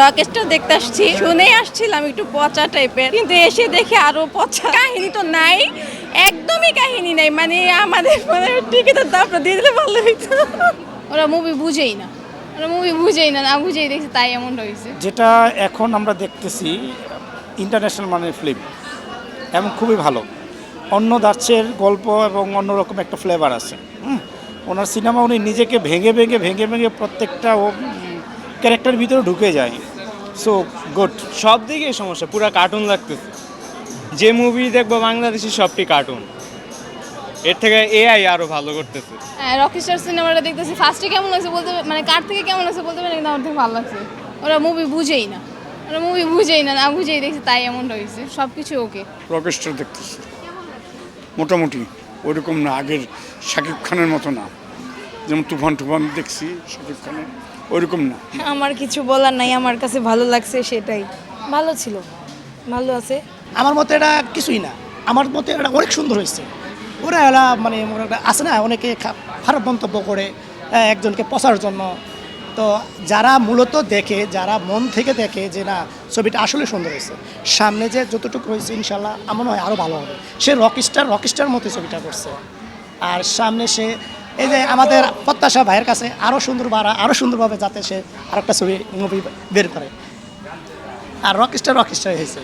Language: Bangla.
রকেস্টার দেখতে আসছি, শুনে আসছিলাম একটু পচা টাইপের, কিন্তু এসে দেখে আরো পচা। কাহিনী তো নাই, একদমই কাহিনী নাই, মানে আমাদের টিকিটের দামটা দিয়ে দিলে ভালো হইতো। ওরা মুভি বুঝেই না, না বুঝেই দেখছি, তাই এমনটা হয়েছে। যেটা এখন আমরা দেখতেছি ইন্টারন্যাশনাল মানের ফিল্ম এবং খুবই ভালো। অন্য দার্সের গল্প এবং অন্যরকম একটা ফ্লেভার আছে। ওনার সিনেমা উনি নিজেকে ভেঙে প্রত্যেকটা ক্যারেক্টার ভিতরে ঢুকে যায়। So good. সব দিকেই সমস্যা, পুরো কার্টুন লাগতেছে। যে মুভি দেখবো বাংলাদেশি সবটি কার্টুন, এর থেকে এআই আরো ভালো করতেছে। হ্যাঁ, রকেস্টার সিনেমাটা দেখতেছি, ফার্স্টে কেমন লাগছে বলতে, মানে কার থেকে কেমন লাগছে বলতে পারি, কিন্তু আমার থেকে ভালো লাগছে। ওরা মুভি বুঝেই না, না বুঝেই দেখছি, তাই এমনটা হয়েছে। সব কিছু ওকে। রকেস্টার দেখতেছি মোটামুটি ওইরকম না, আগের শাকিব খানের মতো না, যেমন তুফান দেখছি শাকিব খানের, ওইরকম না। আমার কিছু বলার নাই, আমার কাছে ভালো লাগছে সেটাই। ভালো ছিল, ভালো আছে। আমার মতে এটা কিছুই না, আমার মতে এটা অনেক সুন্দর হয়েছে। ওরা এলা মানে আছে না, অনেকে খারাপ মন্তব্য করে একজনকে পচার জন্য। তো যারা মূলত দেখে, যারা মন থেকে দেখে যে না ছবিটা আসলে সুন্দর হয়েছে, সামনে যে যতটুকু হয়েছে ইনশাল্লাহ আমার মনে হয় আরও ভালো হবে। সে রকিস্টার মতো ছবিটা করছে। আর সামনে সে এই যে আমাদের প্রত্যাশা ভাইয়ের কাছে আরও সুন্দরভাবে যাতে সে আরেকটা ছবি মুভি বের করে। আর রকিস্টার হয়েছে।